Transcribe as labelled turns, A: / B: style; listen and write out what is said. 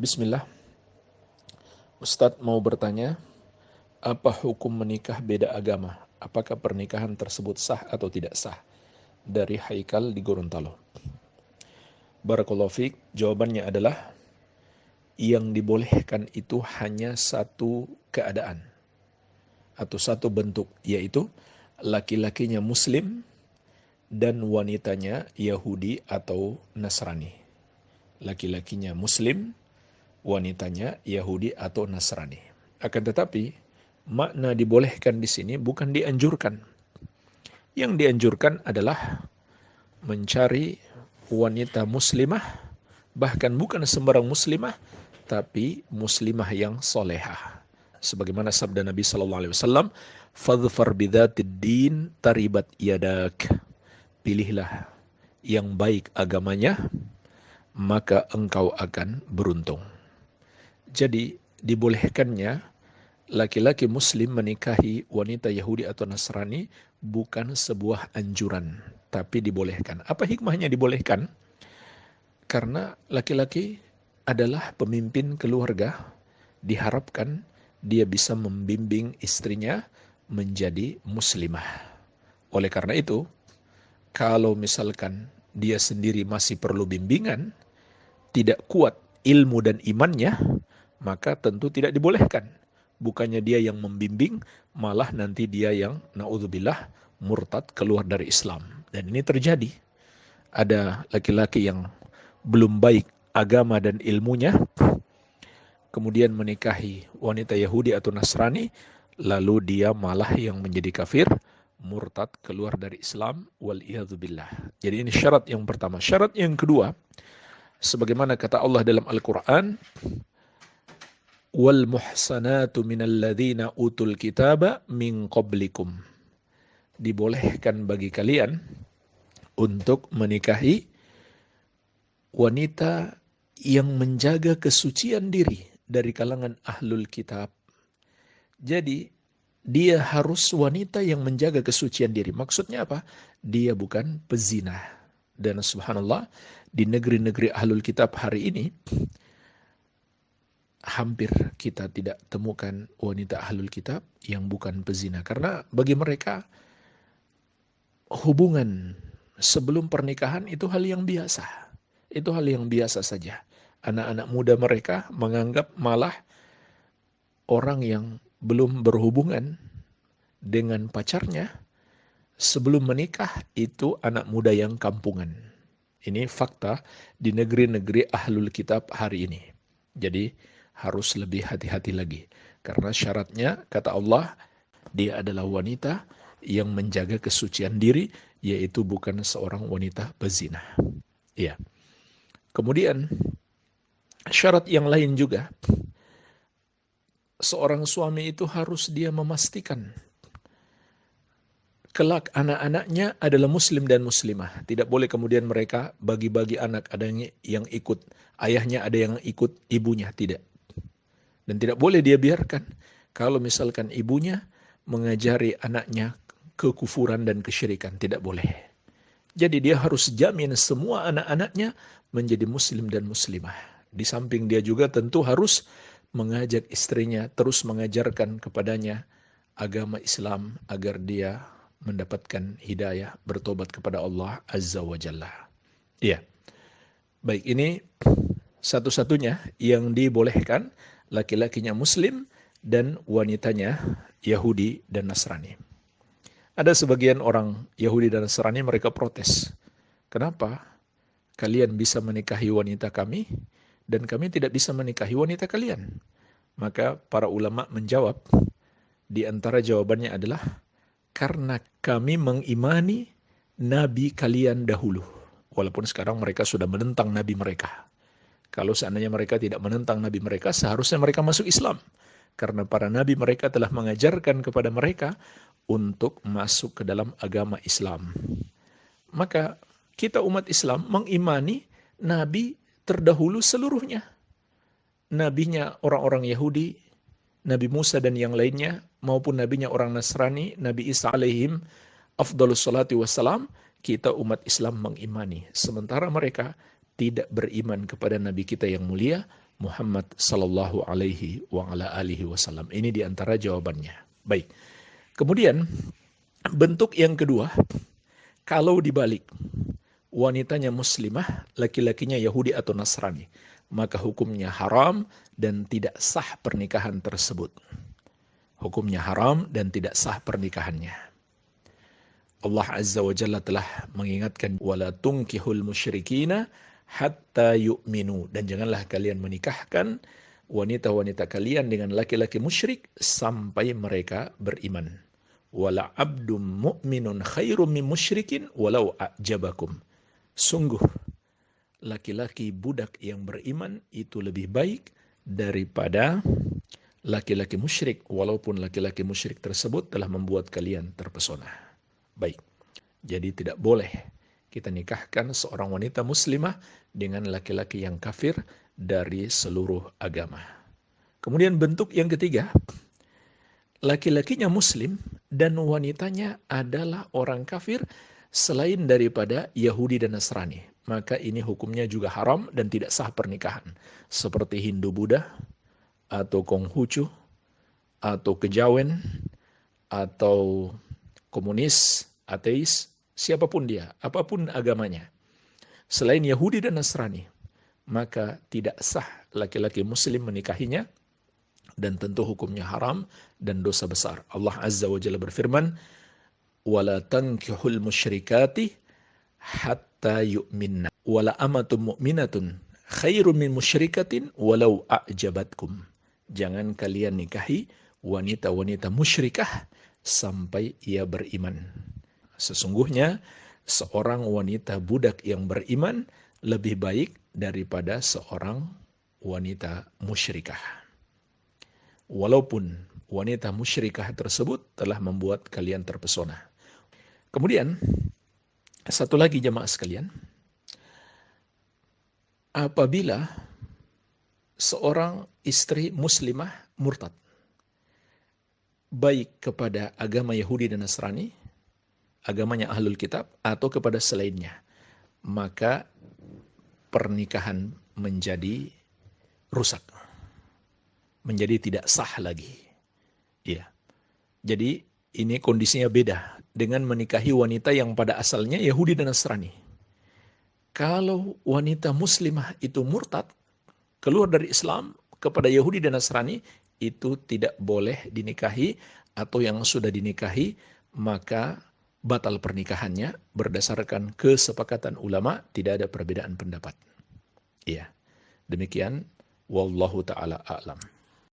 A: Bismillah, Ustadz mau bertanya, apa hukum menikah beda agama? Apakah pernikahan tersebut sah atau tidak sah? Dari Haikal di Gorontalo. Barakallahu fiik, jawabannya adalah yang dibolehkan itu hanya satu keadaan atau satu bentuk, yaitu laki-lakinya Muslim dan wanitanya Yahudi atau Nasrani. Laki-lakinya Muslim, wanitanya Yahudi atau Nasrani. Akan tetapi, makna dibolehkan di sini bukan dianjurkan. Yang dianjurkan adalah mencari wanita muslimah, bahkan bukan sembarang muslimah, tapi muslimah yang solehah. Sebagaimana sabda Nabi SAW, "Fadhfar bidhatid din taribat yadak." Pilihlah yang baik agamanya, maka engkau akan beruntung. Jadi dibolehkannya laki-laki muslim menikahi wanita Yahudi atau Nasrani bukan sebuah anjuran, tapi dibolehkan. Apa hikmahnya dibolehkan? Karena laki-laki adalah pemimpin keluarga, diharapkan dia bisa membimbing istrinya menjadi muslimah. Oleh karena itu, kalau misalkan dia sendiri masih perlu bimbingan, tidak kuat ilmu dan imannya, maka tentu tidak dibolehkan. Bukannya dia yang membimbing, malah nanti dia yang na'udzubillah murtad keluar dari Islam. Dan ini terjadi. Ada laki-laki yang belum baik agama dan ilmunya, kemudian menikahi wanita Yahudi atau Nasrani, lalu dia malah yang menjadi kafir, murtad keluar dari Islam, wal'iyadzubillah. Jadi ini syarat yang pertama. Syarat yang kedua, sebagaimana kata Allah dalam Al-Quran, wal muhsanatu minal ladzina utul kitaba min qablikum. Dibolehkan bagi kalian untuk menikahi wanita yang menjaga kesucian diri dari kalangan ahlul kitab. Jadi dia harus wanita yang menjaga kesucian diri. Maksudnya apa? Dia bukan pezina. Dan subhanallah, di negeri-negeri ahlul kitab hari ini hampir kita tidak temukan wanita ahlul kitab yang bukan pezina. Karena bagi mereka hubungan sebelum pernikahan itu hal yang biasa. Itu hal yang biasa saja. Anak-anak muda mereka menganggap malah orang yang belum berhubungan dengan pacarnya sebelum menikah itu anak muda yang kampungan. Ini fakta di negeri-negeri ahlul kitab hari ini. Jadi harus lebih hati-hati lagi. Karena syaratnya, kata Allah, dia adalah wanita yang menjaga kesucian diri, yaitu bukan seorang wanita pezina. Ya. Kemudian, syarat yang lain juga, seorang suami itu harus dia memastikan kelak anak-anaknya adalah muslim dan muslimah. Tidak boleh kemudian mereka bagi-bagi anak, ada yang ikut ayahnya, ada yang ikut ibunya, tidak. Dan tidak boleh dia biarkan kalau misalkan ibunya mengajari anaknya kekufuran dan kesyirikan, tidak boleh. Jadi dia harus jamin semua anak-anaknya menjadi muslim dan muslimah. Di samping dia juga tentu harus mengajak istrinya terus mengajarkan kepadanya agama Islam agar dia mendapatkan hidayah, bertobat kepada Allah Azza wa Jalla. Iya. Baik, ini satu-satunya yang dibolehkan, laki-lakinya Muslim dan wanitanya Yahudi dan Nasrani. Ada sebagian orang Yahudi dan Nasrani mereka protes. Kenapa kalian bisa menikahi wanita kami dan kami tidak bisa menikahi wanita kalian? Maka para ulama menjawab, di antara jawabannya adalah karena kami mengimani nabi kalian dahulu. Walaupun sekarang mereka sudah menentang nabi mereka. Kalau seandainya mereka tidak menentang nabi mereka, seharusnya mereka masuk Islam. Karena para nabi mereka telah mengajarkan kepada mereka untuk masuk ke dalam agama Islam. Maka kita umat Islam mengimani nabi terdahulu seluruhnya. Nabinya orang-orang Yahudi, Nabi Musa dan yang lainnya, maupun nabinya orang Nasrani, Nabi Isa alaihim afdhalus salati wassalam, kita umat Islam mengimani. Sementara mereka tidak beriman kepada Nabi kita yang mulia Muhammad sallallahu alaihi wa ala alihi wasallam. Ini diantara jawabannya. Baik. Kemudian bentuk yang kedua, kalau dibalik, wanitanya muslimah, laki-lakinya Yahudi atau Nasrani, maka hukumnya haram dan tidak sah pernikahan tersebut. Hukumnya haram dan tidak sah pernikahannya. Allah Azza wa Jalla telah mengingatkan, wala tunkihul musyrikina hatta yu'minu, dan janganlah kalian menikahkan wanita-wanita kalian dengan laki-laki musyrik sampai mereka beriman. Wala abdum mu'minun khairum min musyrikin walau a'jabakum. Sungguh laki-laki budak yang beriman itu lebih baik daripada laki-laki musyrik, walaupun laki-laki musyrik tersebut telah membuat kalian terpesona. Baik, jadi tidak boleh kita nikahkan seorang wanita muslimah dengan laki-laki yang kafir dari seluruh agama. Kemudian bentuk yang ketiga, laki-lakinya muslim dan wanitanya adalah orang kafir selain daripada Yahudi dan Nasrani. Maka ini hukumnya juga haram dan tidak sah pernikahan. Seperti Hindu-Buddha, atau Konghucu, atau Kejawen, atau komunis, ateis, siapapun dia, apapun agamanya. Selain Yahudi dan Nasrani, maka tidak sah laki-laki muslim menikahinya, dan tentu hukumnya haram dan dosa besar. Allah Azza wa Jalla berfirman, wala tankihul musyrikati hatta yu'minna wala amatun mu'minatun khairum min musyrikatin walau a'jabatkum. Jangan kalian nikahi wanita-wanita musyrikah sampai ia beriman. Sesungguhnya seorang wanita budak yang beriman lebih baik daripada seorang wanita musyrikah. Walaupun wanita musyrikah tersebut telah membuat kalian terpesona. Kemudian, satu lagi jemaah sekalian, apabila seorang istri muslimah murtad, baik kepada agama Yahudi dan Nasrani, agamanya Ahlul Kitab, atau kepada selainnya, maka pernikahan menjadi rusak, menjadi tidak sah lagi. Ya. Jadi ini kondisinya beda dengan menikahi wanita yang pada asalnya Yahudi dan Nasrani. Kalau wanita muslimah itu murtad, keluar dari Islam kepada Yahudi dan Nasrani, itu tidak boleh dinikahi, atau yang sudah dinikahi maka batal pernikahannya berdasarkan kesepakatan ulama, tidak ada perbedaan pendapat. Iya. Demikian, wallahu taala a'lam.